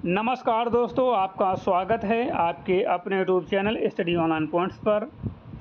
नमस्कार दोस्तों, आपका स्वागत है आपके अपने YouTube channel study online points पर।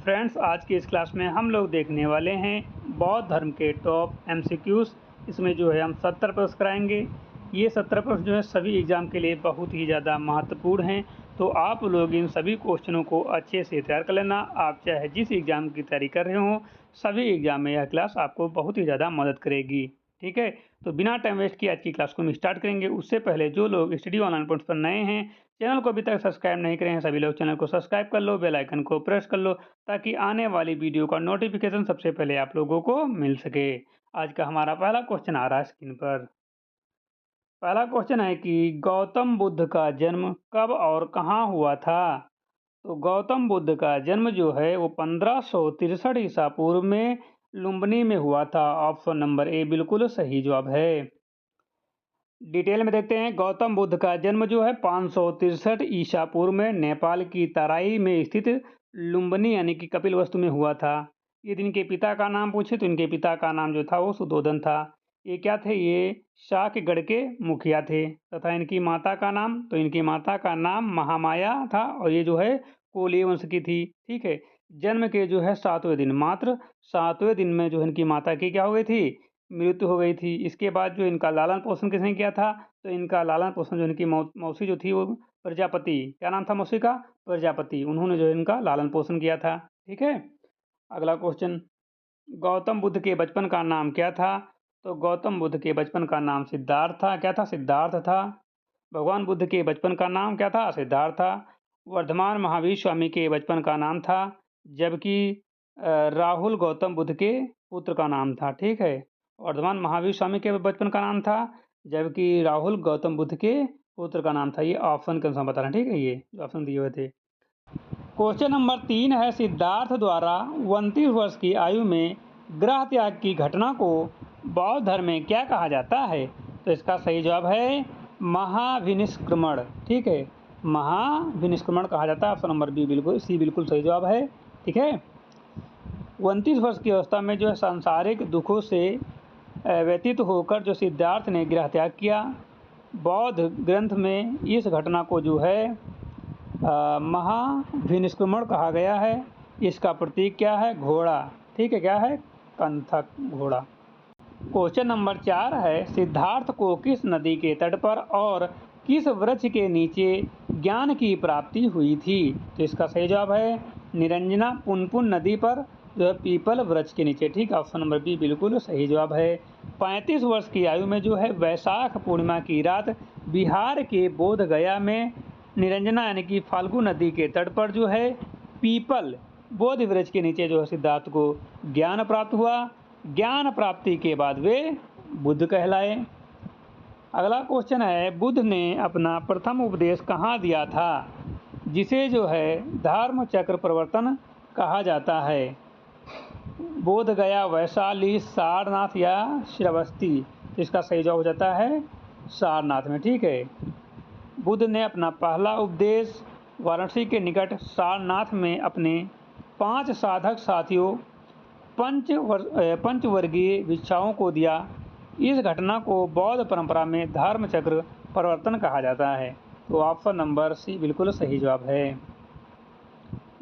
फ्रेंड्स, आज की इस क्लास में हम लोग देखने वाले हैं बौद्ध धर्म के टॉप एमसीक्यूज़। इसमें जो है हम 70 प्रश्न कराएंगे। ये 70 प्रश्न जो है सभी एग्ज़ाम के लिए बहुत ही ज़्यादा महत्वपूर्ण हैं, तो आप लोग इन सभी क्वेश्चनों को अच्छे से तैयार कर लेना। आप चाहे जिस एग्ज़ाम की तैयारी कर रहे हों, सभी एग्ज़ाम में यह क्लास आपको बहुत ही ज़्यादा मदद करेगी। ठीक है, तो बिना टाइम वेस्ट किए आज की क्लास को हम स्टार्ट करेंगे। उससे पहले जो लोग स्टडी ऑनलाइन पॉइंट्स पर नए हैं, चैनल को अभी तक सब्सक्राइब नहीं करे हैं, सभी लोग चैनल को सब्सक्राइब कर लो, बेल आइकन को प्रेस कर लो, ताकि आने वाली वीडियो का नोटिफिकेशन सबसे पहले आप लोगों को मिल सके। आज का हमारा पहला क्वेश्चन आ रहा है स्क्रीन पर। पहला क्वेश्चन है कि गौतम बुद्ध का जन्म कब और कहाँ हुआ था। तो गौतम बुद्ध का जन्म जो है वो 1563 ईसा पूर्व में लुम्बिनी में हुआ था। ऑप्शन नंबर ए बिल्कुल सही जवाब है। डिटेल में देखते हैं। गौतम बुद्ध का जन्म जो है 563 ईसा पूर्व में नेपाल की तराई में स्थित लुम्बिनी यानी कि कपिलवस्तु में हुआ था। यदि इनके पिता का नाम पूछे तो इनके पिता का नाम जो था वो सुधोधन था। ये क्या थे? ये शाक्यगढ़ के मुखिया थे। तथा इनकी माता का नाम, तो इनकी माता का नाम महामाया था और ये जो है कोली वंश की थी। ठीक है, जन्म के जो है 7वें दिन, मात्र 7वें दिन में जो इनकी माता की क्या हो गई थी? मृत्यु हो गई थी। इसके बाद जो इनका लालन पोषण किसने किया था? तो इनका लालन पोषण जो इनकी मौसी जो थी वो प्रजापति, क्या नाम था मौसी का? प्रजापति। उन्होंने जो इनका लालन पोषण किया था। ठीक है, अगला क्वेश्चन। गौतम बुद्ध के बचपन का नाम क्या था? तो गौतम बुद्ध के बचपन का नाम सिद्धार्थ था। क्या था? सिद्धार्थ था। भगवान बुद्ध के बचपन का नाम क्या था? सिद्धार्थ था। वर्धमान महावीर स्वामी के बचपन का नाम था, जबकि राहुल गौतम बुद्ध के पुत्र का नाम था। ठीक है, वर्धमान महावीर स्वामी के बचपन का नाम था, जबकि राहुल गौतम बुद्ध के पुत्र का नाम था। ये ऑप्शन के अनुसार बता रहे हैं। ठीक है, ये जो ऑप्शन दिए हुए थे। क्वेश्चन नंबर 3 है, सिद्धार्थ द्वारा 29 वर्ष की आयु में ग्रह त्याग की घटना को बौद्ध धर्म में क्या कहा जाता है? तो इसका सही जवाब है महाविनिष्क्रमण। ठीक है, महाविनिष्क्रमण कहा जाता है। ऑप्शन नंबर सी बिल्कुल सही जवाब है। ठीक है, 29 वर्ष की अवस्था में जो है सांसारिक दुखों से व्यतीत होकर जो सिद्धार्थ ने गृह त्याग किया, बौद्ध ग्रंथ में इस घटना को जो है महाविनिष्क्रमण कहा गया है। इसका प्रतीक क्या है? घोड़ा। ठीक है, क्या है? कंथक, घोड़ा। क्वेश्चन नंबर 4 है, सिद्धार्थ को किस नदी के तट पर और किस वृक्ष के नीचे ज्ञान की प्राप्ति हुई थी? तो इसका सही जवाब है निरंजना पुनपुन नदी पर, जो है पीपल वृक्ष के नीचे। ठीक, ऑप्शन नंबर बी बिल्कुल सही जवाब है। 35 वर्ष की आयु में जो है वैशाख पूर्णिमा की रात बिहार के बोध गया में निरंजना यानी कि फाल्गु नदी के तट पर जो है पीपल बोधि वृक्ष के नीचे जो है सिद्धार्थ को ज्ञान प्राप्त हुआ। ज्ञान प्राप्ति के बाद वे बुद्ध कहलाए। अगला क्वेश्चन है, बुद्ध ने अपना प्रथम उपदेश कहाँ दिया था, जिसे जो है धर्म चक्र प्रवर्तन कहा जाता है? बोध गया, वैशाली, सारनाथ या श्रावस्ती? तो इसका सही जवाब हो जाता है सारनाथ में। ठीक है, बुद्ध ने अपना पहला उपदेश वाराणसी के निकट सारनाथ में अपने 5 साधक साथियों पंचवर्गीय भिक्षाओं को दिया। इस घटना को बौद्ध परंपरा में धर्म चक्र परिवर्तन कहा जाता है। तो ऑप्शन नंबर सी बिल्कुल सही जवाब है।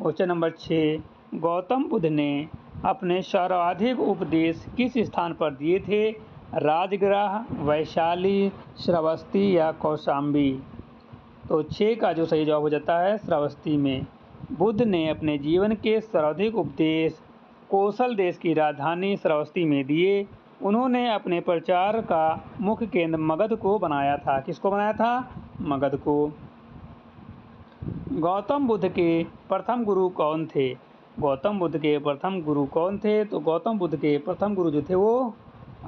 क्वेश्चन नंबर 6, गौतम बुद्ध ने अपने सर्वाधिक उपदेश किस स्थान पर दिए थे? राजगृह, वैशाली, श्रावस्ती या कौशाम्बी? तो 6 का जो सही जवाब हो जाता है श्रावस्ती में। बुद्ध ने अपने जीवन के सर्वाधिक उपदेश कौशल देश की राजधानी श्रावस्ती में दिए। उन्होंने अपने प्रचार का मुख्य केंद्र मगध को बनाया था। किसको बनाया था? मगध को। गौतम बुद्ध के प्रथम गुरु कौन थे? गौतम बुद्ध के प्रथम गुरु कौन थे? तो गौतम बुद्ध के प्रथम गुरु जो थे वो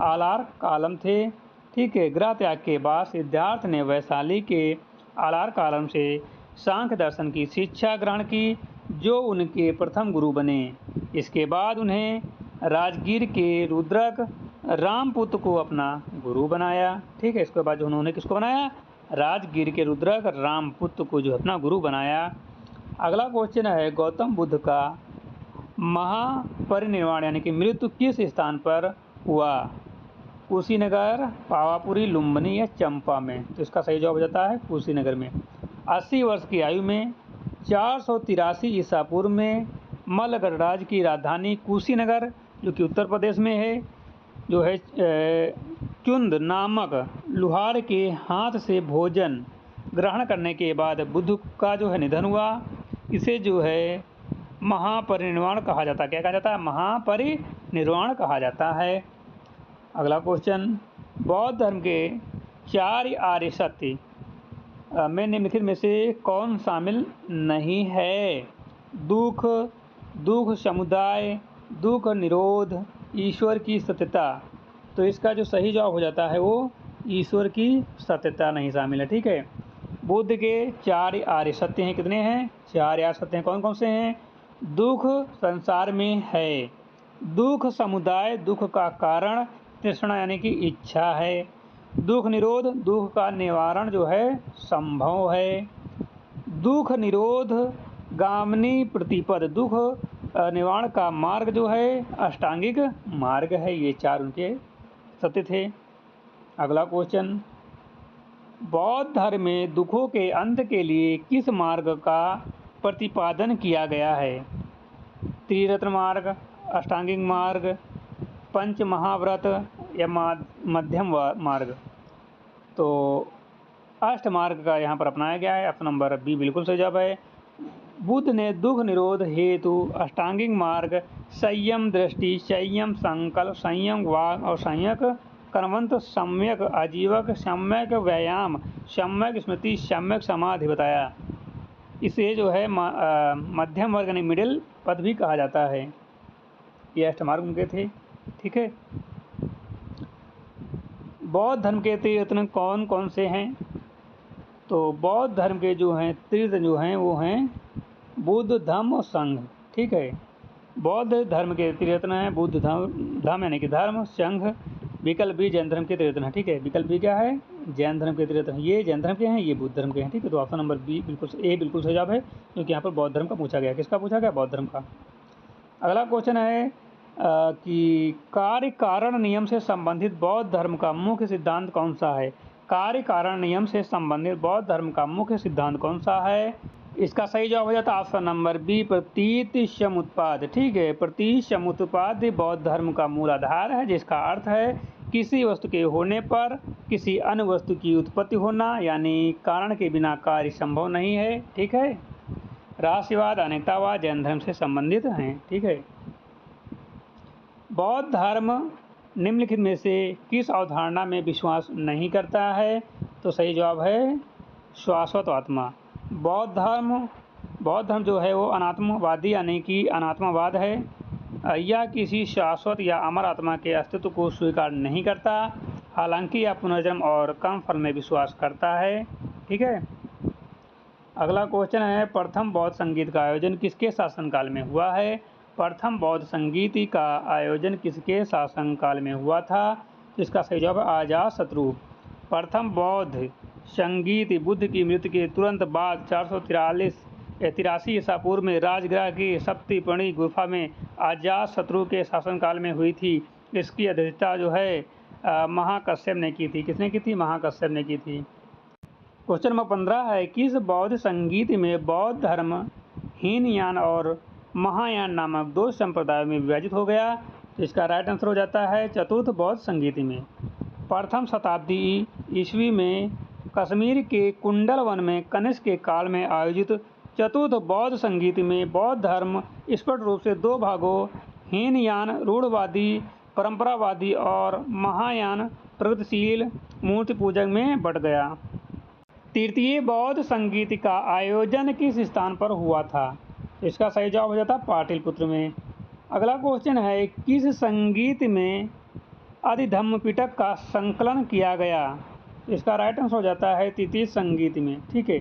आलार कालम थे। ठीक है, गृह त्याग के बाद सिद्धार्थ ने वैशाली के आलार कालम से सांख्य दर्शन की शिक्षा ग्रहण की, जो उनके प्रथम गुरु बने। इसके बाद उन्हें राजगीर के रुद्रक रामपुत्र को अपना गुरु बनाया। ठीक है, इसके बाद जो उन्होंने किसको बनाया? राजगीर के रुद्रक रामपुत्र को जो अपना गुरु बनाया। अगला क्वेश्चन है, गौतम बुद्ध का महापरिनिर्वाण यानी कि मृत्यु किस स्थान पर हुआ? कुशीनगर, पावापुरी, लुम्बिनी या चंपा में। तो इसका सही जवाब हो जाता है कुशीनगर में। 80 वर्ष की आयु में 483 ईसा पूर्व में मल्ल गणराज्य की राजधानी कुशीनगर, जो कि उत्तर प्रदेश में है, जो है चुंद नामक लुहार के हाथ से भोजन ग्रहण करने के बाद बुद्ध का जो है निधन हुआ। इसे जो है महापरिनिर्वाण कहा जाता है। क्या कहा जाता है? महापरिनिर्वाण कहा जाता है। अगला क्वेश्चन, बौद्ध धर्म के 4 आर्य सत्य में निम्नलिखित में से कौन शामिल नहीं है? दुख, दुख समुदाय, दुख निरोध, ईश्वर की सत्यता। तो इसका जो सही जवाब हो जाता है वो ईश्वर की सत्यता नहीं शामिल है। ठीक है। बुद्ध के 4 आर्य सत्य हैं। कितने हैं? 4 आर्य सत्य हैं। कौन कौन से हैं? दुख संसार में है, दुख समुदाय दुख का कारण, तृष्णा यानी कि इच्छा है, दुख निरोध दुख का निवारण जो है संभव है, दुख निरोध गामिनी प्रतिपद दुख निवारण का मार्ग जो है अष्टांगिक मार्ग है। ये 4 उनके सत्य थे। अगला क्वेश्चन, बौद्ध धर्म में दुखों के अंत के लिए किस मार्ग का प्रतिपादन किया गया है? त्रिरत्न मार्ग, अष्टांगिक मार्ग, पंच महाव्रत या मध्यम मार्ग। तो अष्ट मार्ग का यहाँ पर अपनाया गया है। ऑप्शन नंबर बी बिल्कुल सही जवाब है। बुद्ध ने दुख निरोध हेतु अष्टांगिक मार्ग संयम दृष्टि, संयम संकल्प, संयम वाग और संयक कर्मंत, सम्यक आजीवक, सम्यक व्यायाम, सम्यक स्मृति, सम्यक समाधि बताया। इसे जो है मध्यम वर्ग यानी मिडिल पद भी कहा जाता है। ये अष्टमार्ग उनके थे। ठीक है। बौद्ध धर्म के त्रिरत्न कौन कौन से हैं? तो बौद्ध धर्म के जो हैं त्रिरत्न जो हैं वो हैं बुद्ध, धम्म और संघ। ठीक है। बौद्ध धर्म के त्रिरत्न हैं बुद्ध, धम्म यानी कि धर्म, संघ, विकल्प भी जैन धर्म के त्रिरत्न है। ठीक है। विकल्प भी क्या है? जैन धर्म के त्रिरत्न। ये जैन धर्म के हैं, ये बुद्ध धर्म के हैं। ठीक है। तो ऑप्शन नंबर बी बिल्कुल ए बिल्कुल सही जवाब है, क्योंकि यहाँ पर बौद्ध धर्म का पूछा गया। किसका पूछा गया? बौद्ध धर्म का। अगला क्वेश्चन है कि कार्य कारण नियम से संबंधित बौद्ध धर्म का मुख्य सिद्धांत कौन सा है? कार्य कारण नियम से संबंधित बौद्ध धर्म का मुख्य सिद्धांत कौन सा है? इसका सही जवाब हो जाता है ऑप्शन नंबर बी, प्रतीत समुत्पाद। ठीक है। प्रतीत समुत्पाद बौद्ध धर्म का मूल आधार है, जिसका अर्थ है किसी वस्तु के होने पर किसी अन्य वस्तु की उत्पत्ति होना, यानी कारण के बिना कार्य संभव नहीं है। ठीक है। राष्ट्रवाद, अनेकतावाद जैन धर्म से संबंधित हैं। ठीक है। बौद्ध धर्म निम्नलिखित में से किस अवधारणा में विश्वास नहीं करता है? तो सही जवाब है शाश्वत आत्मा। बौद्ध धर्म जो है वो अनात्मवादी यानी कि अनात्मवाद है। यह किसी शाश्वत या अमर आत्मा के अस्तित्व को स्वीकार नहीं करता, हालांकि यह पुनर्जन्म और कर्म फल में विश्वास करता है। ठीक है। अगला क्वेश्चन है, प्रथम बौद्ध संगीत का आयोजन किसके शासनकाल में हुआ है? प्रथम बौद्ध संगीत का आयोजन किसके शासनकाल में हुआ था? इसका सही जवाब है अजातशत्रु। प्रथम बौद्ध संगीत बुद्ध की मृत्यु के तुरंत बाद 483 ईसा पूर्व में राजगृह की सप्तपर्णी गुफा में अजातशत्रु के शासनकाल में हुई थी। इसकी अध्यक्षता जो है महाकश्यप ने की थी। किसने की थी? महाकश्यप ने की थी। क्वेश्चन नंबर 15 है, किस बौद्ध संगीत में बौद्ध धर्म हीनयान और महायान नामक 2 संप्रदायों में विभाजित हो गया? तो इसका राइट आंसर हो जाता है चतुर्थ बौद्ध संगीत में। प्रथम शताब्दी ईस्वी में कश्मीर के कुंडल वन में कनिष्क के काल में आयोजित चतुर्थ बौद्ध संगीत में बौद्ध धर्म स्पष्ट रूप से 2 भागों हीनयान रूढ़वादी परंपरावादी और महायान प्रगतिशील मूर्ति पूजक में बंट गया। तृतीय बौद्ध संगीत का आयोजन किस स्थान पर हुआ था? इसका सही जवाब हो जाता पाटलिपुत्र में। अगला क्वेश्चन है, किस संगीत में अधिधम्म पिटक का संकलन किया गया? इसका राइट आंसर हो जाता है तृतीय संगीत में। ठीक है।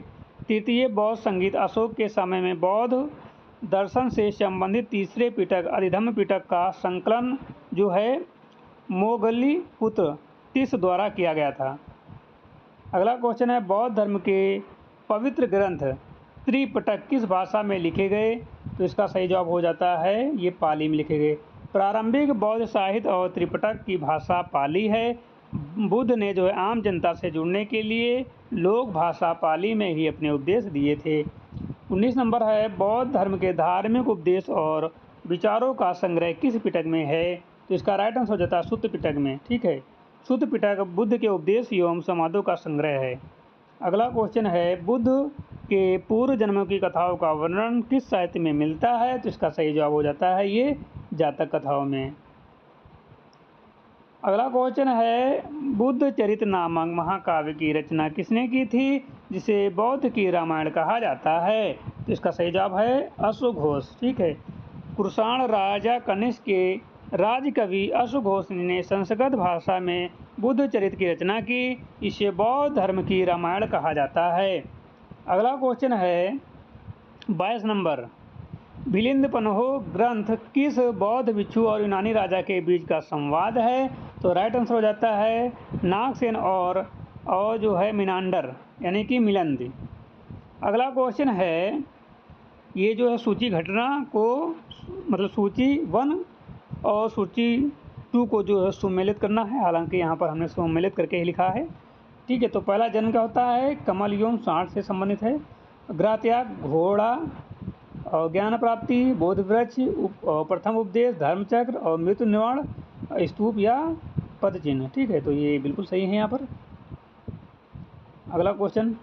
तृतीय बौद्ध संगीत अशोक के समय में बौद्ध दर्शन से संबंधित तीसरे पिटक अधिधम्म पिटक का संकलन जो है मोगलीपुत्र तीस द्वारा किया गया था। अगला क्वेश्चन है, बौद्ध धर्म के पवित्र ग्रंथ त्रिपिटक किस भाषा में लिखे गए? तो इसका सही जवाब हो जाता है ये पाली में लिखे गए। प्रारंभिक बौद्ध साहित्य और त्रिपिटक की भाषा पाली है। बुद्ध ने जो है आम जनता से जुड़ने के लिए लोक भाषा पाली में ही अपने उपदेश दिए थे। 19 नंबर है, बौद्ध धर्म के धार्मिक उपदेश और विचारों का संग्रह किस पिटक में है? तो इसका राइट आंसर हो जाता है सुत्त पिटक में। ठीक है, सुत्त पिटक बुद्ध के उपदेश एवं संवादों का संग्रह है। अगला क्वेश्चन है, बुद्ध के पूर्व जन्मों की कथाओं का वर्णन किस साहित्य में मिलता है? तो इसका सही जवाब हो जाता है ये जातक कथाओं में। अगला क्वेश्चन है, बुद्ध चरित नामक महाकाव्य की रचना किसने की थी, जिसे बौद्ध की रामायण कहा जाता है? तो इसका सही जवाब है अश्वघोष। ठीक है, कुषाण राजा कनिष्क के राजकवि अश्वघोष ने संस्कृत भाषा में बुद्ध चरित की रचना की। इसे बौद्ध धर्म की रामायण कहा जाता है। अगला क्वेश्चन है 22 नंबर, मिलिंद पन्हो ग्रंथ किस बौद्ध भिक्षु और यूनानी राजा के बीच का संवाद है? तो राइट आंसर हो जाता है नागसेन और जो है मिनांडर यानी कि मिलिंद। अगला क्वेश्चन है, ये जो है सूची घटना को मतलब सूची 1 और सूची 2 को जो है सुमेलित करना है। हालांकि यहाँ पर हमने सुमेलित करके ही लिखा है। ठीक है, तो पहला जन्म क्या होता है? कमल यौन 60 से संबंधित है। ग्रह त्याग, घोड़ा और ज्ञान प्राप्ति, बोध वृक्ष, प्रथम उपदेश, धर्मचक्र और मृत्यु निवारण, स्तूप या पद चिन्ह। ठीक है, तो ये बिल्कुल सही है यहाँ पर। अगला क्वेश्चन,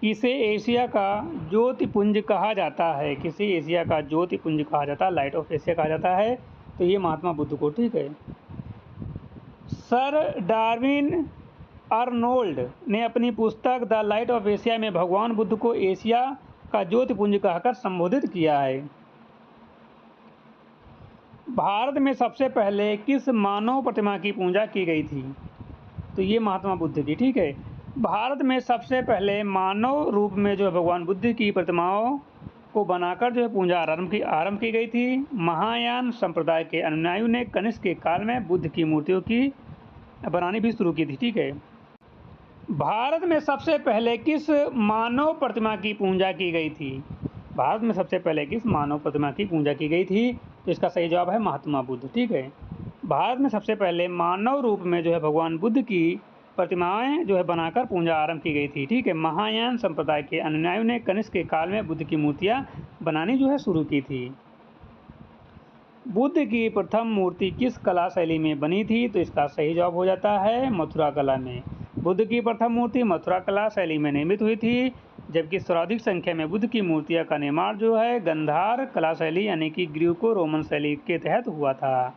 किसे एशिया का ज्योतिपुंज कहा जाता है? किसे एशिया का ज्योतिपुंज कहा जाता है? लाइट ऑफ एशिया कहा जाता है। तो ये महात्मा बुद्ध को। ठीक है, सर डार्विन अर्नोल्ड ने अपनी पुस्तक द लाइट ऑफ एशिया में भगवान बुद्ध को एशिया का ज्योतिपुंज कहकर संबोधित किया है। भारत में सबसे पहले किस मानव प्रतिमा की पूजा की गई थी? तो ये महात्मा बुद्ध की। ठीक है, भारत में सबसे पहले मानव रूप में जो है भगवान बुद्ध की प्रतिमाओं को बनाकर जो है पूजा आरंभ की गई थी। महायान संप्रदाय के अनुयायियों ने कनिष्क के काल में बुद्ध की मूर्तियों की बनानी भी शुरू की थी। ठीक है, भारत में सबसे पहले किस मानव प्रतिमा की पूजा की गई थी? भारत में सबसे पहले किस मानव प्रतिमा की पूजा की गई थी? तो इसका सही जवाब है महात्मा बुद्ध। ठीक है, भारत में सबसे पहले मानव रूप में जो है भगवान बुद्ध की प्रतिमाएं जो है बनाकर पूजा आरंभ की गई थी। ठीक है, महायान संप्रदाय के अनुयायियों ने कनिष्क के काल में बुद्ध की मूर्तियां बनानी जो है शुरू की थी। बुद्ध की प्रथम मूर्ति किस कला शैली में बनी थी? तो इसका सही जवाब हो जाता है मथुरा कला में। बुद्ध की प्रथम मूर्ति मथुरा कला शैली में निर्मित हुई थी, जबकि सर्वाधिक संख्या में बुद्ध की मूर्तियां का निर्माण जो है गंधार कला शैली यानी कि ग्रीको रोमन शैली के तहत हुआ था।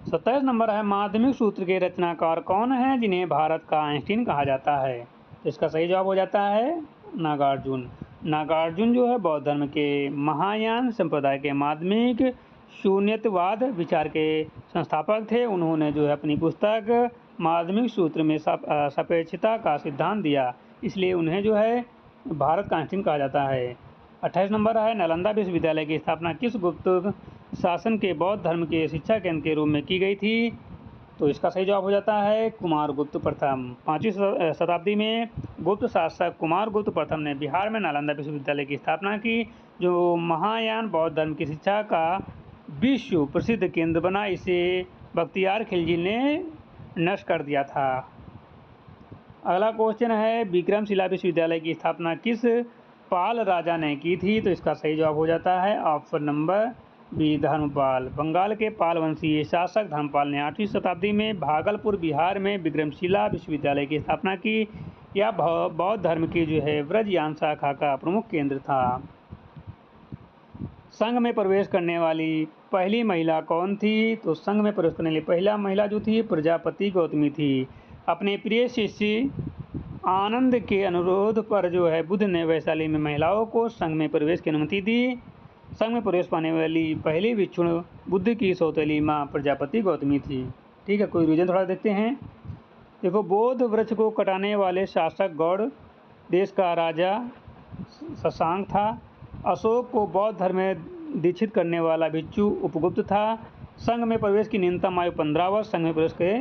27 नंबर है, माध्यमिक सूत्र के रचनाकार कौन हैं जिन्हें भारत का आइंस्टीन कहा जाता है? तो इसका सही जवाब हो जाता है नागार्जुन। नागार्जुन जो है बौद्ध धर्म के महायान संप्रदाय के माध्यमिक शून्यतवाद विचार के संस्थापक थे। उन्होंने जो है अपनी पुस्तक माध्यमिक सूत्र में सापेक्षता का सिद्धांत दिया, इसलिए उन्हें जो है भारत का आइंस्टीन कहा जाता है। 28 नंबर है, नालंदा विश्वविद्यालय की स्थापना किस गुप्त शासन के बौद्ध धर्म के शिक्षा केंद्र के रूप में की गई थी? तो इसका सही जवाब हो जाता है कुमारगुप्त प्रथम। 5वीं शताब्दी में गुप्त शासक कुमारगुप्त प्रथम ने बिहार में नालंदा विश्वविद्यालय की स्थापना की, जो महायान बौद्ध धर्म की शिक्षा का विश्व प्रसिद्ध केंद्र बना। इसे बख्तियार खिलजी ने नष्ट कर दिया था। अगला क्वेश्चन है, विक्रमशिला विश्वविद्यालय की स्थापना किस पाल राजा ने की थी? तो इसका सही जवाब हो जाता है option number B Dharmapal. Bengal के पाल वंशीय शासक धर्मपाल ने 8वीं शताब्दी में भागलपुर बिहार में विक्रमशिला विश्वविद्यालय की स्थापना की। यह बौद्ध धर्म की जो है व्रजयान शाखा का प्रमुख केंद्र था। संघ में प्रवेश करने वाली पहली महिला कौन थी? तो संघ में प्रवेश करने वाली पहला महिला जो थी प्रजापति गौतमी थी। अपने प्रिय शिष्य आनंद के अनुरोध पर जो है बुद्ध ने वैशाली में महिलाओं को संघ में प्रवेश की अनुमति दी। संघ में प्रवेश पाने वाली पहली भिक्षुण बुद्ध की सौतेली माँ प्रजापति गौतमी थी। ठीक है, कोई रीजन थोड़ा देखते हैं। देखो, बोध वृक्ष को कटाने वाले शासक गौड़ देश का राजा शशांक था। अशोक को बौद्ध धर्म में दीक्षित करने वाला भिक्षु उपगुप्त था। संघ में प्रवेश की न्यूनतम आयु 15 वर्ष संघ में प्रवेश के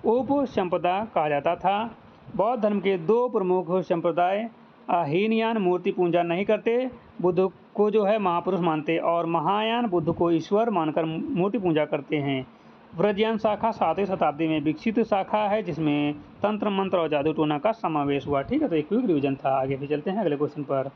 उप संप्रदाय कहा जाता था। बौद्ध धर्म के 2 प्रमुख संप्रदाय हीनयान मूर्ति पूजा नहीं करते, बुद्ध को जो है महापुरुष मानते, और महायान बुद्ध को ईश्वर मानकर मूर्ति पूजा करते हैं। व्रजयान शाखा 7वीं शताब्दी में विकसित शाखा है, जिसमें तंत्र मंत्र और जादू टोना का समावेश हुआ। ठीक है, तो एक क्विक रिवीजन था। आगे भी चलते हैं अगले क्वेश्चन पर।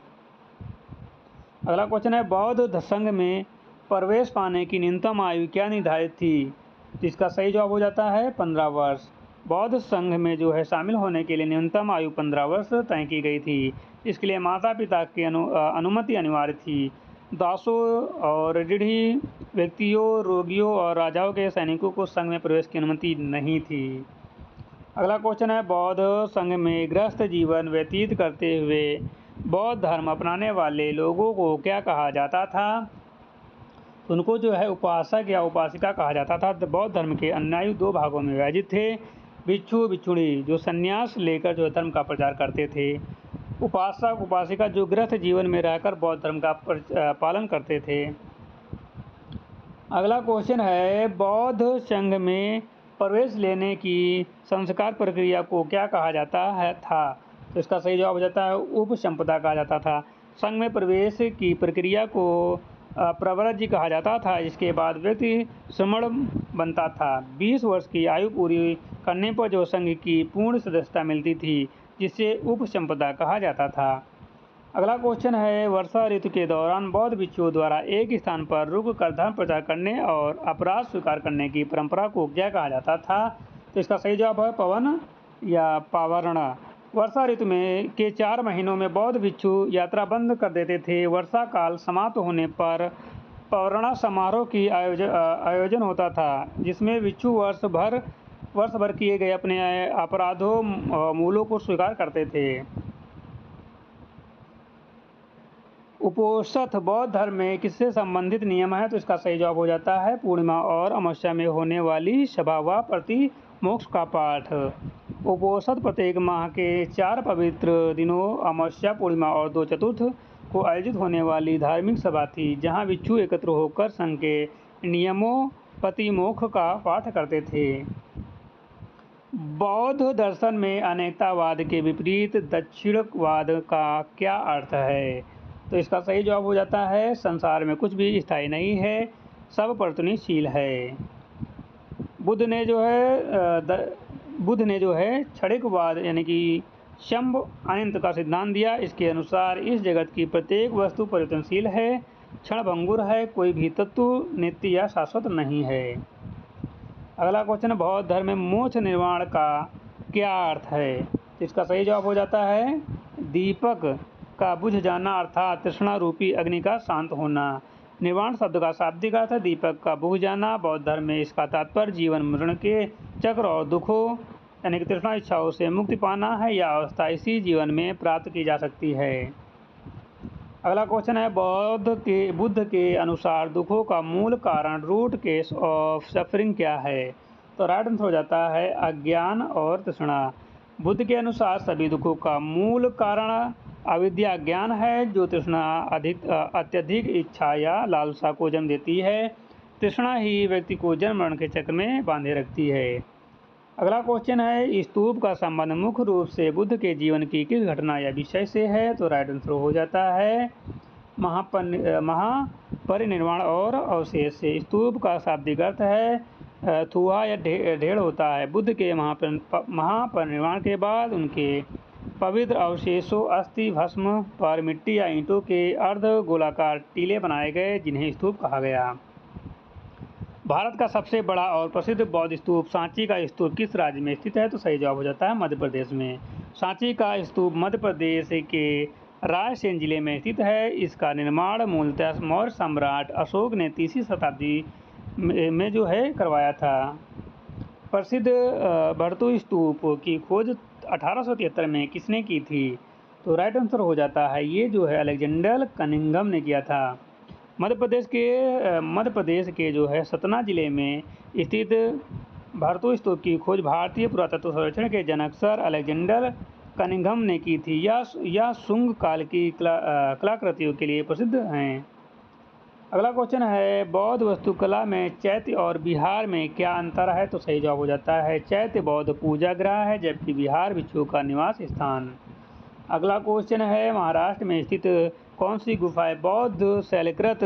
अगला क्वेश्चन है, बौद्ध संघ में प्रवेश पाने की न्यूनतम आयु क्या निर्धारित थी? तो इसका सही जवाब हो जाता है 15 वर्ष। बौद्ध संघ में जो है शामिल होने के लिए न्यूनतम आयु 15 वर्ष तय की गई थी। इसके लिए माता पिता की अनुमति अनिवार्य थी। दासों और रीढ़ी व्यक्तियों, रोगियों और राजाओं के सैनिकों को संघ में प्रवेश की अनुमति नहीं थी। अगला क्वेश्चन है, बौद्ध संघ में गृहस्थ जीवन व्यतीत करते हुए बौद्ध धर्म अपनाने वाले लोगों को क्या कहा जाता था? उनको जो है उपासक या उपासिका कहा जाता था। बौद्ध धर्म के अनुयायी 2 भागों में विभाजित थे। भिक्षु भिक्षुणी जो संन्यास लेकर जो धर्म का प्रचार करते थे, उपासक उपासिका जो गृहस्थ जीवन में रहकर बौद्ध धर्म का पालन करते थे। अगला क्वेश्चन है, बौद्ध संघ में प्रवेश लेने की संस्कार प्रक्रिया को क्या कहा जाता है था? तो इसका सही जवाब हो जाता है उपसंपदा कहा जाता था। संघ में प्रवेश की प्रक्रिया को प्रव्रज्य कहा जाता था। इसके बाद व्यक्ति श्रमण बनता था। 20 वर्ष की आयु पूरी करने पर जो संघ की पूर्ण सदस्यता मिलती थी, जिसे उपसंपदा कहा जाता था। अगला क्वेश्चन है, वर्षा ऋतु के दौरान बौद्ध भिक्षुओं द्वारा एक स्थान पर रुक कर धर्म प्रचार करने और अपराध स्वीकार करने की परंपरा को क्या कहा जाता था? तो इसका सही जवाब है पवन या पावरण। वर्षा ऋतु में के 4 महीनों में बौद्ध भिक्षु यात्रा बंद कर देते थे। वर्षा काल समाप्त होने पर पौर्णा समारोह की आयोजन होता था, जिसमें भिक्षु वर्ष भर किए गए अपने अपराधों मूलों को स्वीकार करते थे। उपोषथ बौद्ध धर्म में किससे संबंधित नियम है? तो इसका सही जवाब हो जाता है पूर्णिमा और अमावस्या में होने वाली सभा व प्रति मोक्ष का पाठ। उपोषथ प्रत्येक माह के 4 पवित्र दिनों अमावस्या, पूर्णिमा और 2 चतुर्थ को आयोजित होने वाली धार्मिक सभा थी, जहां भिक्षु एकत्र होकर संघ के नियमों प्रतिमोक्ष का पाठ करते थे। बौद्ध दर्शन में अनेकतावाद के विपरीत दक्षिणवाद का क्या अर्थ है? तो इसका सही जवाब हो जाता है संसार में कुछ भी स्थायी नहीं है, सब परिवर्तनशील है। बुद्ध ने जो है क्षणिकवाद यानी कि शंभ अनंत का सिद्धांत दिया। इसके अनुसार इस जगत की प्रत्येक वस्तु परिवर्तनशील है, क्षणभंगुर है, कोई भी तत्व नित्य या शाश्वत नहीं है। अगला क्वेश्चन, बौद्ध धर्म में मोक्ष निर्वाण का क्या अर्थ है? तो इसका सही जवाब हो जाता है दीपक का बुझ जाना, अर्थात तृष्णा रूपी अग्नि का शांत होना। निर्वाण शब्द का शाब्दिक अर्थ है दीपक का बुझ जाना। बौद्ध धर्म में इसका तात्पर्य जीवन मरण के चक्र और दुखों यानी कि तृष्णा इच्छाओं से मुक्ति पाना है। यह अवस्था इसी जीवन में प्राप्त की जा सकती है। अगला क्वेश्चन है, बुद्ध के अनुसार दुखों का मूल कारण रूट केस ऑफ सफरिंग क्या है? तो राइट आंसर हो जाता है अज्ञान और तृष्णा। बुद्ध के अनुसार सभी दुखों का मूल कारण अविद्या ज्ञान है, जो तृष्णा अत्यधिक इच्छा या लालसा को जन्म देती है। तृष्णा ही व्यक्ति को जन्म मरण के चक्र में बांधे रखती है। अगला क्वेश्चन है, स्तूप का संबंध मुख्य रूप से बुद्ध के जीवन की किस घटना या विषय से है? तो राइट आंसर हो जाता है महापरिनिर्वाण और अवशेष से। स्तूप का शाब्दिक अर्थ है थुहा या ढेर होता है। बुद्ध के महापरिनिर्वाण के बाद उनके पवित्र अवशेषों अस्थि भस्म पर मिट्टी या ईंटों के अर्ध गोलाकार टीले बनाए गए, जिन्हें स्तूप कहा गया। भारत का सबसे बड़ा और प्रसिद्ध बौद्ध स्तूप सांची का स्तूप किस राज्य में स्थित है? तो सही जवाब हो जाता है मध्य प्रदेश में। सांची का स्तूप मध्य प्रदेश के रायसेन जिले में स्थित है। इसका निर्माण मूलतः मौर्य सम्राट अशोक ने 3वीं शताब्दी में जो है करवाया था। प्रसिद्ध भरतू स्तूप की खोज 1873 में किसने की थी? तो राइट आंसर हो जाता है ये जो है अलेक्जेंडर कनिंघम ने किया था। मध्य प्रदेश के जो है सतना जिले में स्थित भरतू स्तूप की खोज भारतीय पुरातत्व सर्वेक्षण के जनक सर अलेक्जेंडर कनिंघम ने की थी। यह शुंग काल की कलाकृतियों के लिए प्रसिद्ध हैं। अगला क्वेश्चन है, बौद्ध वास्तुकला में चैत्य और विहार में क्या अंतर है? तो सही जवाब हो जाता है चैत्य बौद्ध पूजा गृह है, जबकि विहार भिक्षुओं का निवास स्थान। अगला क्वेश्चन है, महाराष्ट्र में स्थित कौन सी गुफाएं बौद्ध शैलकृत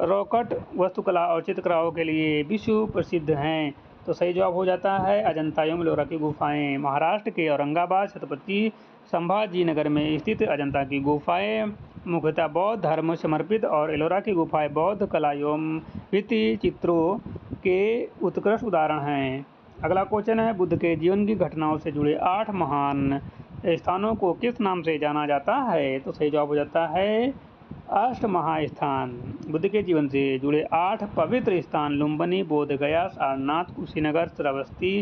रॉकट वास्तुकला और चित्रकलाओं के लिए विश्व प्रसिद्ध हैं? तो सही जवाब हो जाता है अजंता एलोरा की गुफाएं। महाराष्ट्र के औरंगाबाद छत्रपति संभाजी नगर में स्थित अजंता की गुफाएं मुख्यतः बौद्ध धर्म समर्पित और एलोरा की गुफाएं बौद्ध कला एवं भित्ति चित्रों के उत्कृष्ट उदाहरण हैं। अगला क्वेश्चन है, बुद्ध के जीवन की घटनाओं से जुड़े 8 महान स्थानों को किस नाम से जाना जाता है? तो सही जवाब हो जाता है अष्ट महास्थान। बुद्ध के जीवन से जुड़े 8 पवित्र स्थान लुम्बिनी, बोध गया, सारनाथ, कुशीनगर, श्रावस्ती,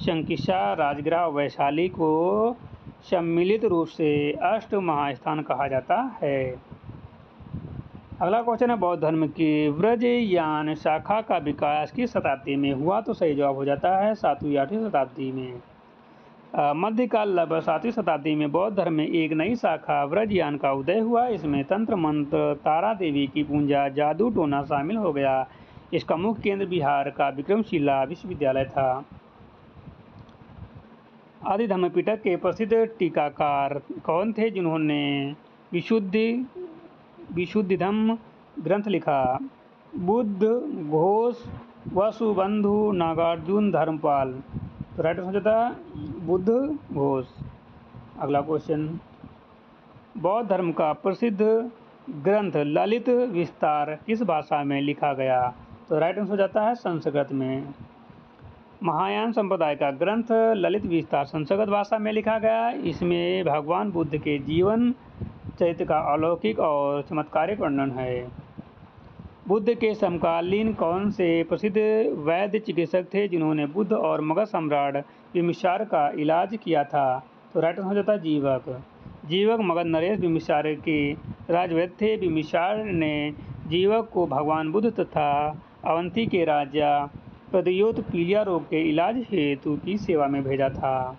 शंकिसा, राजगृह, वैशाली को सम्मिलित रूप से अष्ट महास्थान कहा जाता है। अगला क्वेश्चन है, बौद्ध धर्म की व्रजयान शाखा का विकास किस शताब्दी में हुआ? तो सही जवाब हो जाता है 7वीं 8वीं शताब्दी में। मध्यकाल लगभग 7वीं शताब्दी में बौद्ध धर्म में एक नई शाखा व्रजयान का उदय हुआ। इसमें तंत्र मंत्र, तारा देवी की पूजा, जादू टोना शामिल हो गया। इसका मुख्य केंद्र बिहार का विक्रमशिला विश्वविद्यालय था। आदि धम्मपिटक के प्रसिद्ध टीकाकार कौन थे जिन्होंने विशुद्धिधम्म ग्रंथ लिखा? बुद्ध, घोष, वसुबंधु, नागार्जुन, धर्मपाल। तो राइट आंसर हो जाता बुद्ध घोष। अगला क्वेश्चन, बौद्ध धर्म का प्रसिद्ध ग्रंथ ललित विस्तार किस भाषा में लिखा गया? तो राइट आंसर हो जाता है संस्कृत में। महायान संप्रदाय का ग्रंथ ललित विस्तार संस्कृत भाषा में लिखा गया। इसमें भगवान बुद्ध के जीवन चरित्र का अलौकिक और चमत्कारिक वर्णन है। बुद्ध के समकालीन कौन से प्रसिद्ध वैद्य चिकित्सक थे जिन्होंने बुद्ध और मगध सम्राट बिम्बिसार का इलाज किया था? तो राइट आंसर हो जाता है जीवक मगध नरेश बिम्बिसार के राजवैद्य थे। बिम्बिसार ने जीवक को भगवान बुद्ध तथा अवंती के राजा प्रद्योत पीलिया रोग के इलाज हेतु की सेवा में भेजा था।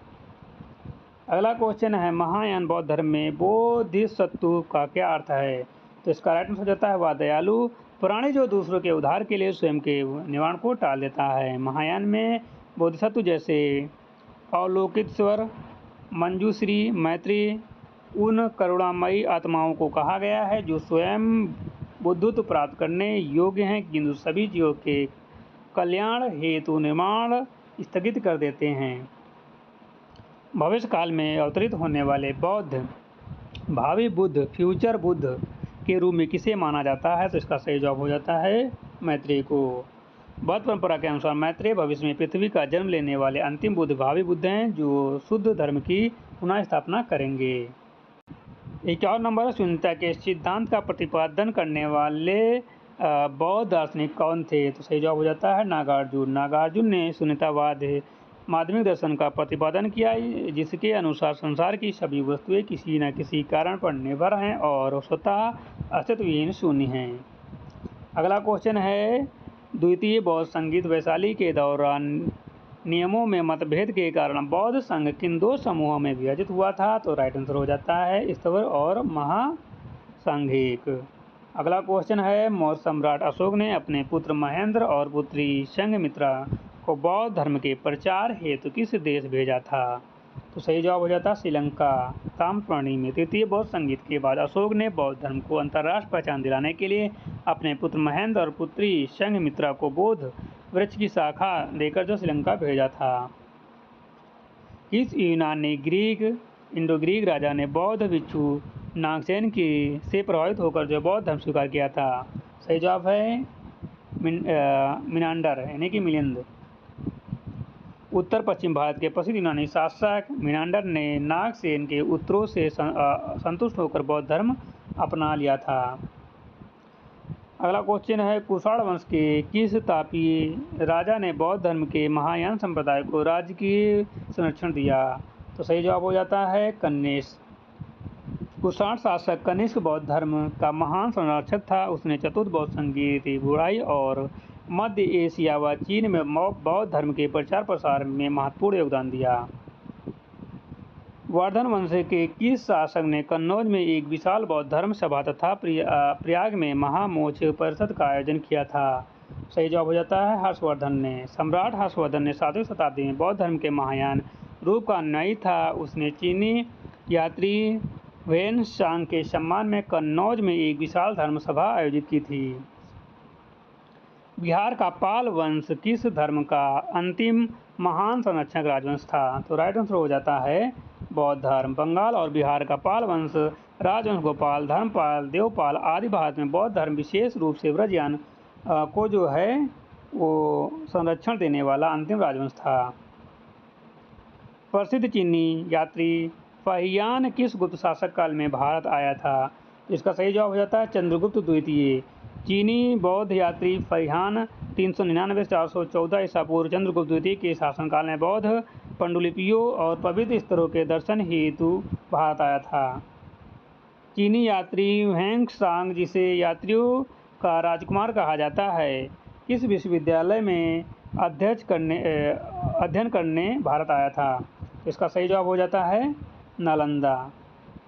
अगला क्वेश्चन है, महायान बौद्ध धर्म में बोधिसत्व का क्या अर्थ है? तो इसका राइट आंसर हो जाता है वह दयालु प्राणी जो दूसरों के उद्धार के लिए स्वयं के निवारण को टाल देता है। महायान में बोधिसत्व जैसे अवलोकितेश्वर, मंजूश्री, मैत्री उन करुणामयी आत्माओं को कहा गया है जो स्वयं बुद्धत्व प्राप्त करने योग्य हैं किंतु सभी जीवों के कल्याण हेतु निर्माण स्थगित कर देते हैं। भविष्य काल में अवतरित होने वाले बौद्ध भावी बुद्ध फ्यूचर बुद्ध के रूप में किसे माना जाता है? तो इसका सही जवाब हो जाता है मैत्रेय को। बौद्ध परंपरा के अनुसार मैत्रेय भविष्य में पृथ्वी का जन्म लेने वाले अंतिम बुद्ध भावी बुद्ध हैं जो शुद्ध धर्म की पुनः स्थापना करेंगे। एक और नंबर है, शून्यता के सिद्धांत का प्रतिपादन करने वाले बौद्ध दार्शनिक कौन थे? तो सही जवाब हो जाता है नागार्जुन। नागार्जुन ने शून्यतावाद माध्यमिक दर्शन का प्रतिपादन किया जिसके अनुसार संसार की सभी वस्तुएं किसी न किसी कारण पर निर्भर हैं और स्वतः अस्तित्वहीन शून्य हैं। अगला क्वेश्चन है, द्वितीय बौद्ध संगीत वैशाली के दौरान नियमों में मतभेद के कारण बौद्ध संघ किन 2 समूहों में विभाजित हुआ था? तो राइट आंसर हो जाता है स्थवर और महासांघिक। अगला क्वेश्चन है, मौर्य सम्राट अशोक ने अपने पुत्र महेंद्र और पुत्री संघमित्रा को बौद्ध धर्म के प्रचार हेतु किस देश भेजा था? तो सही जवाब हो जाता श्रीलंका। ताम्रपर्णी में तृतीय बौद्ध संगीत के बाद अशोक ने बौद्ध धर्म को अंतर्राष्ट्रीय पहचान दिलाने के लिए अपने पुत्र महेंद्र और पुत्री संघमित्रा को बोध वृक्ष की शाखा देकर जो श्रीलंका भेजा था। किस यूनानी इंडो ग्रीक राजा ने बौद्ध भिक्षु नागसेन से प्रभावित होकर जो बौद्ध धर्म स्वीकार किया था? सही जवाब है मिनांडर यानी कि मिलिंद। उत्तर पश्चिम भारत के प्रसिद्ध यूनानी शासक मिनांडर ने नागसेन के उत्तरों से संतुष्ट होकर बौद्ध धर्म अपना लिया था। अगला क्वेश्चन है, कुषाण वंश के किस तापीय राजा ने बौद्ध धर्म के महायान संप्रदाय को राजकीय संरक्षण दिया? तो सही जवाब हो जाता है कनिष्क। कुषाण शासक कनिष्क बौद्ध धर्म का महान संरक्षक था। उसने चतुर्थ बौद्ध संगीत बुराई और मध्य एशिया व चीन में बौद्ध धर्म के प्रचार प्रसार में महत्वपूर्ण योगदान दिया। वर्धन वंश के किस शासक ने कन्नौज में एक विशाल बौद्ध धर्म सभा तथा प्रयाग में महामोक्ष परिषद का आयोजन किया था? सही जवाब हो जाता है हर्षवर्धन ने। सम्राट हर्षवर्धन ने 7वीं शताब्दी में बौद्ध धर्म के महायान रूप का अनुयायी था। उसने चीनी यात्री ह्वेन-त्सांग के सम्मान में कन्नौज में एक विशाल धर्म सभा आयोजित की थी। बिहार का पाल वंश किस धर्म का अंतिम महान संरक्षक राजवंश था? तो राइट आंसर हो जाता है बौद्ध धर्म। बंगाल और बिहार का पाल वंश राजवंश गोपाल, धर्मपाल, देवपाल आदि भारत में बौद्ध धर्म विशेष रूप से व्रजयान को जो है वो संरक्षण देने वाला अंतिम राजवंश था। प्रसिद्ध चीनी यात्री फहियान किस गुप्त शासक काल में भारत आया था? इसका सही जवाब हो जाता है चंद्रगुप्त द्वितीय। चीनी बौद्ध यात्री फहियान 399 से 414 ईसा पूर्व चंद्रगुप्त द्वितीय के शासनकाल में बौद्ध पांडुलिपियों और पवित्र स्थलों के दर्शन हेतु भारत आया था। चीनी यात्री ह्वेन-त्सांग, जिसे यात्रियों का राजकुमार कहा जाता है, किस विश्वविद्यालय में अध्ययन करने भारत आया था? इसका सही जवाब हो जाता है नालंदा।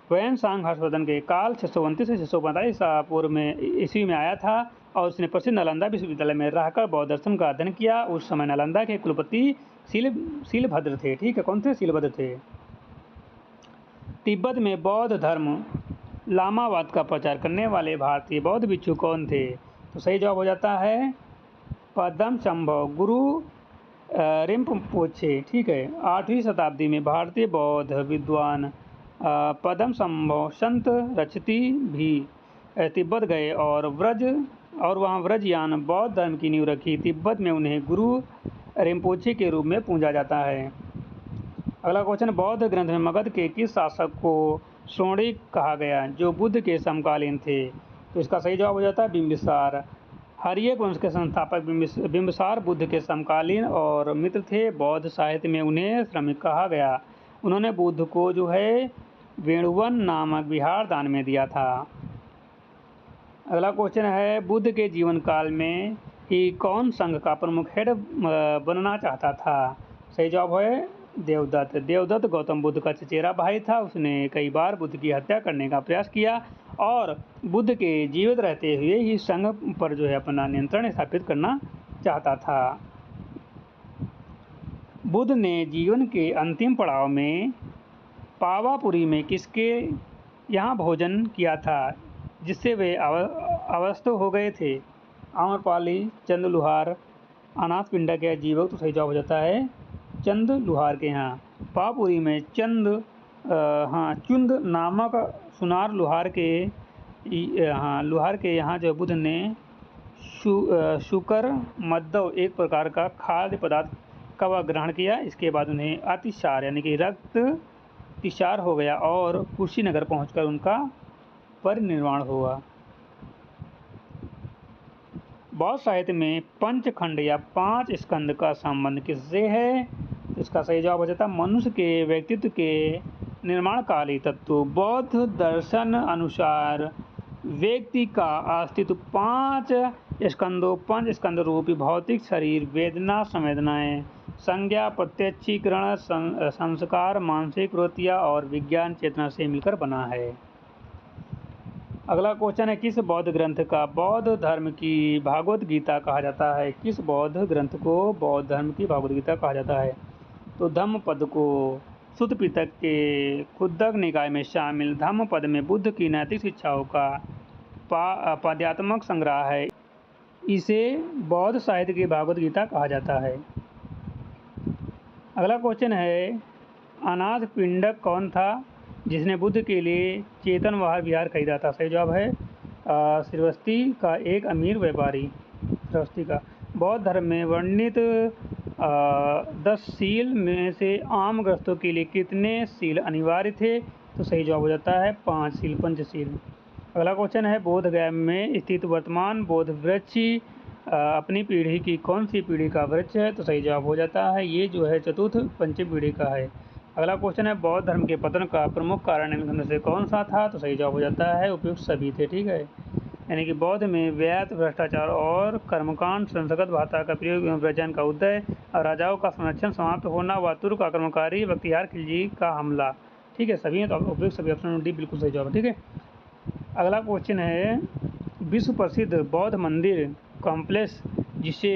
ह्वेन-त्सांग हर्षवर्धन के काल 629 से 645 ईसा पूर्व में ईस्वी में आया था और उसने प्रसिद्ध नालंदा विश्वविद्यालय में रहकर बौद्ध दर्शन का अध्ययन किया। उस समय नालंदा के कुलपति शीलभद्र थे। ठीक है, कौन थे? शीलभद्र थे। तिब्बत में बौद्ध धर्म लामावाद का प्रचार करने वाले भारतीय बौद्ध भिक्षु कौन थे? तो सही जवाब हो जाता है पद्मसंभव गुरु रिम्पोछे। ठीक है, 8वीं शताब्दी में भारतीय बौद्ध विद्वान पद्मसंभव संत रक्षति भी तिब्बत गए और वहाँ व्रजयान बौद्ध धर्म की नींव रखी। तिब्बत में उन्हें गुरु रिम्पोछे के रूप में पूजा जाता है। अगला क्वेश्चन, बौद्ध ग्रंथ में मगध के किस शासक को शोणिक कहा गया जो बुद्ध के समकालीन थे? तो इसका सही जवाब हो जाता है बिंबिसार। हर्यक वंश के संस्थापक बिंबिसार बुद्ध के समकालीन और मित्र थे। बौद्ध साहित्य में उन्हें श्रमिक कहा गया। उन्होंने बुद्ध को जो है वेणुवन नामक विहार दान में दिया था। अगला क्वेश्चन है, बुद्ध के जीवन काल में ही कौन संघ का प्रमुख हेड बनना चाहता था? सही जवाब है देवदत्त। देवदत्त गौतम बुद्ध का चचेरा भाई था। उसने कई बार बुद्ध की हत्या करने का प्रयास किया और बुद्ध के जीवित रहते हुए ही संघ पर जो है अपना नियंत्रण स्थापित करना चाहता था। बुद्ध ने जीवन के अंतिम पड़ाव में पावापुरी में किसके यहाँ भोजन किया था जिससे वे अवस्थ हो गए थे? आम्रपाली, चंद लुहार, अनाथ पिंडक या जीवक? तो सही जवाब हो जाता है चंद लुहार के यहाँ। पावापुरी में चुंद नामक सुनार लुहार के यहाँ जो बुद्ध ने शुकर मद्दव एक प्रकार का खाद्य पदार्थ का वह ग्रहण किया। इसके बाद उन्हें अतिसार यानी कि रक्त तिसार हो गया और कुशीनगर पहुंचकर उनका परिनिर्वाण हुआ। बौद्ध साहित्य में पंचखंड या 5 स्कंद का संबंध किससे है? इसका सही जवाब हो जाता है मनुष्य के व्यक्तित्व के निर्माणकाली तत्व। बौद्ध दर्शन अनुसार व्यक्ति का अस्तित्व 5 स्कंद रूपी भौतिक शरीर, वेदना, संवेदनाएं, संज्ञा, प्रत्यक्षीकरण, संस्कार, मानसिक वृत्तियाँ और विज्ञान चेतना से मिलकर बना है। अगला क्वेश्चन है, किस बौद्ध ग्रंथ का बौद्ध धर्म की भागवत गीता कहा जाता है? किस बौद्ध ग्रंथ को बौद्ध धर्म की भागवत गीता कहा जाता है? तो धम्मपद को सुत्त पिटक के खुद्दक निकाय में शामिल धम्मपद में बुद्ध की नैतिक शिक्षाओं का पद्यात्मक संग्रह है। इसे बौद्ध साहित्य की भागवत गीता कहा जाता है। अगला क्वेश्चन है, अनाथ पिंडक कौन था जिसने बुद्ध के लिए चेतनवाहन विहार खरीदा था? सही जवाब है श्रावस्ती का एक अमीर व्यापारी। श्रावस्ती का। बौद्ध धर्म में वर्णित 10 शील में से आम गृहस्थों के लिए कितने शील अनिवार्य थे? तो सही जवाब हो जाता है 5 शील, पंचशील। अगला क्वेश्चन है, बोध गया में स्थित वर्तमान बोध वृक्ष अपनी पीढ़ी की कौन सी पीढ़ी का वृक्ष है? तो सही जवाब हो जाता है ये जो है चतुर्थ पंचम पीढ़ी का है। अगला क्वेश्चन है, बौद्ध धर्म के पतन का प्रमुख कारण निम्न से कौन सा था? तो सही जवाब हो जाता है उपयुक्त सभी थे। ठीक है, यानी कि बौद्ध में व्यर्थ, भ्रष्टाचार और कर्मकांड, संसर्गत भाषा का प्रयोग एवं व्रजन का उदय और राजाओं का संरक्षण समाप्त होना व तुर्क आक्रमणकारी बख्तियार खिलजी का हमला। ठीक है, सभी हैं तो उपयुक्त सभी, ऑप्शन डी बिल्कुल सही जवाब है। ठीक है, अगला क्वेश्चन है, विश्व प्रसिद्ध बौद्ध मंदिर कॉम्प्लेक्स जिसे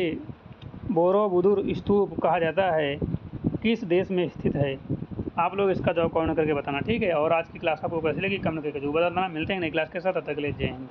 बोरोबुदुर स्तूप कहा जाता है किस देश में स्थित है? आप लोग इसका जवाब कमेंट करके बताना, ठीक है। और आज की क्लास आपको कैसी लगी कमेंट करके जरूर बताना। मिलते हैं नई क्लास के साथ, तब तक के लिए जय हिंद।